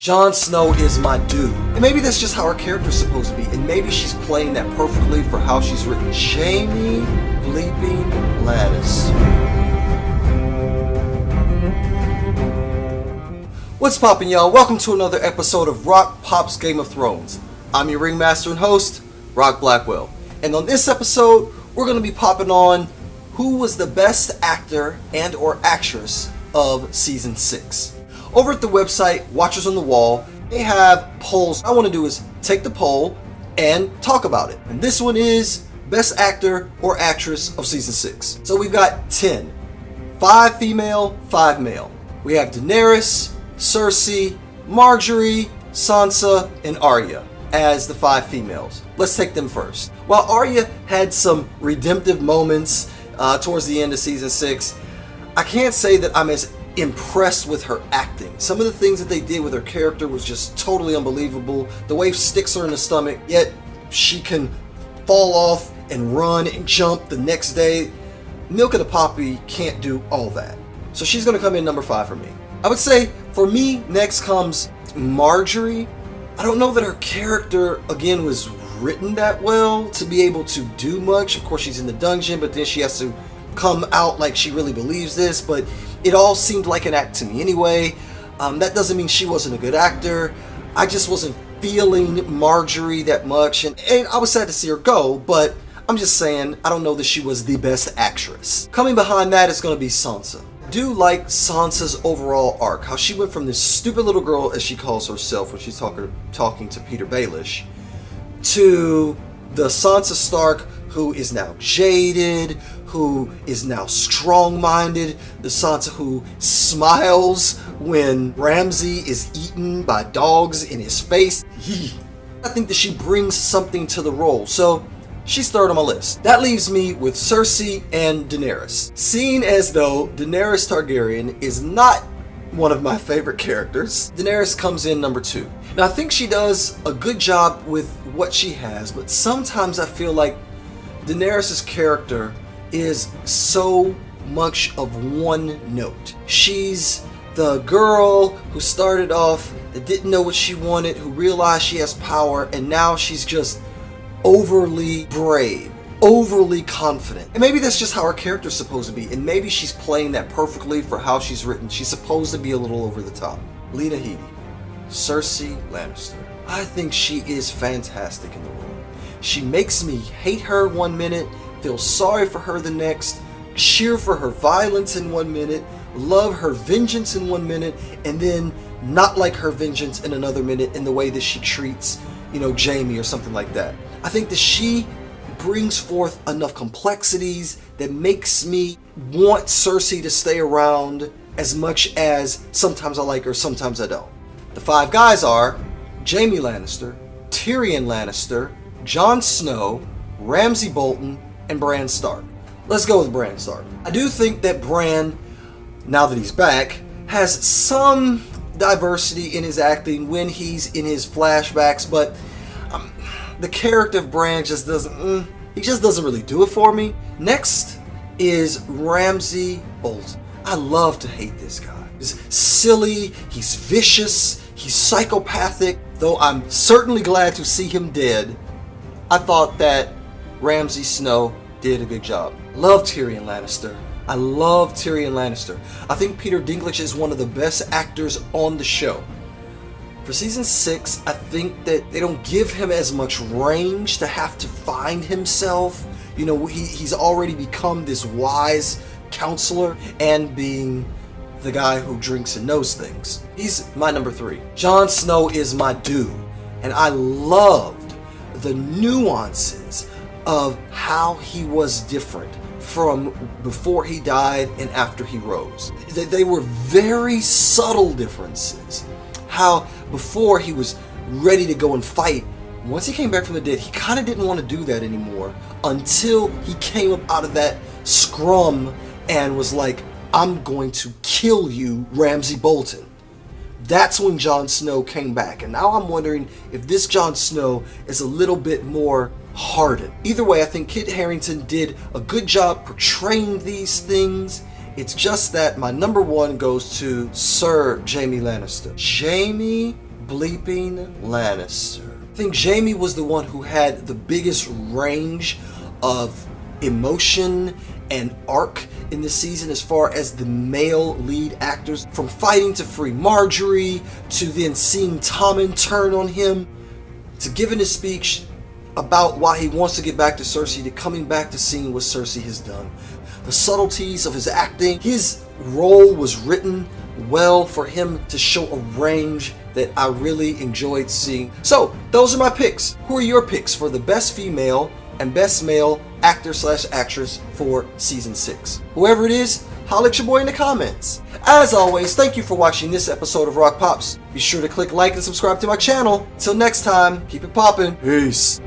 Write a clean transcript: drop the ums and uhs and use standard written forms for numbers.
Jon Snow is my dude. And maybe that's just how her character's supposed to be. And maybe she's playing that perfectly for how she's written. Jaime bleeping Lannister. What's poppin', y'all? Welcome to another episode of Rock Pop's Game of Thrones. I'm your ringmaster and host, Rock Blackwell. And on this episode, we're going to be popping on who was the best actor and or actress of Season 6. Over at the website, Watchers on the Wall, they have polls. What I want to do is take the poll and talk about it. And this one is Best Actor or Actress of Season 6. So we've got 10. 5 female, 5 male. We have Daenerys, Cersei, Marjorie, Sansa, and Arya as the 5 females. Let's take them first. While Arya had some redemptive moments towards the end of Season 6, I can't say that I'm as impressed with her acting. Some of the things that they did with her character was just totally unbelievable. The wave sticks her in the stomach, yet she can fall off and run and jump the next day. Milk of the Poppy can't do all that. So she's going to come in number 5 for me. I would say for me, next comes Marjorie. I don't know that her character, again, was written that well to be able to do much. Of course, she's in the dungeon, but then she has to come out like she really believes this, but it all seemed like an act to me anyway. That doesn't mean she wasn't a good actor. I just wasn't feeling Marjorie that much, and I was sad to see her go, but I'm just saying, I don't know that she was the best actress. Coming behind that is going to be Sansa. I do like Sansa's overall arc, how she went from this stupid little girl, as she calls herself when she's talking to Peter Baelish, to the Sansa Stark who is now jaded, who is now strong-minded, the Sansa who smiles when Ramsay is eaten by dogs in his face. I think that she brings something to the role, so she's third on my list. That leaves me with Cersei and Daenerys. Seeing as though Daenerys Targaryen is not one of my favorite characters, Daenerys comes in number 2. Now I think she does a good job with what she has, but sometimes I feel like Daenerys' character is so much of one note. She's the girl who started off that didn't know what she wanted, who realized she has power, and now she's just overly brave, overly confident. And maybe that's just how her character's supposed to be, and maybe she's playing that perfectly for how she's written. She's supposed to be a little over the top. Lena Headey, Cersei Lannister. I think she is fantastic in the role. She makes me hate her one minute, feel sorry for her the next, cheer for her violence in one minute, love her vengeance in one minute, and then not like her vengeance in another minute in the way that she treats, Jaime or something like that. I think that she brings forth enough complexities that makes me want Cersei to stay around as much as sometimes I like her, sometimes I don't. The 5 guys are Jaime Lannister, Tyrion Lannister, Jon Snow, Ramsay Bolton, and Bran Stark. Let's go with Bran Stark. I do think that Bran, now that he's back, has some diversity in his acting when he's in his flashbacks, but the character of Bran just doesn't really do it for me. Next is Ramsay Bolton. I love to hate this guy. He's silly, he's vicious, he's psychopathic, though I'm certainly glad to see him dead. I thought that Ramsay Snow did a good job. Love Tyrion Lannister. I love Tyrion Lannister. I think Peter Dinklage is one of the best actors on the show. For Season 6, I think that they don't give him as much range to have to find himself. He's already become this wise counselor and being the guy who drinks and knows things. He's my number 3. Jon Snow is my dude, and I loved the nuances of how he was different from before he died and after he rose. They were very subtle differences. How before he was ready to go and fight, once he came back from the dead, he kind of didn't want to do that anymore until he came up out of that scrum and was like, I'm going to kill you, Ramsay Bolton. That's when Jon Snow came back, and now I'm wondering if this Jon Snow is a little bit more hardened. Either way, I think Kit Harington did a good job portraying these things, It's just that my number one goes to Sir Jaime Lannister. Jaime bleeping Lannister. I think Jamie was the one who had the biggest range of emotion and arc in the season as far as the male lead actors, from fighting to free Marjorie, to then seeing Tommen turn on him, to giving his speech about why he wants to get back to Cersei, to coming back to seeing what Cersei has done. The subtleties of his acting, his role was written well for him to show a range that I really enjoyed seeing. So those are my picks. Who are your picks for the best female and best male actor / actress for season 6? Whoever it is, holla at your boy in the comments. As always, thank you for watching this episode of Rock Pops. Be sure to click like and subscribe to my channel. Till next time, keep it poppin'. Peace.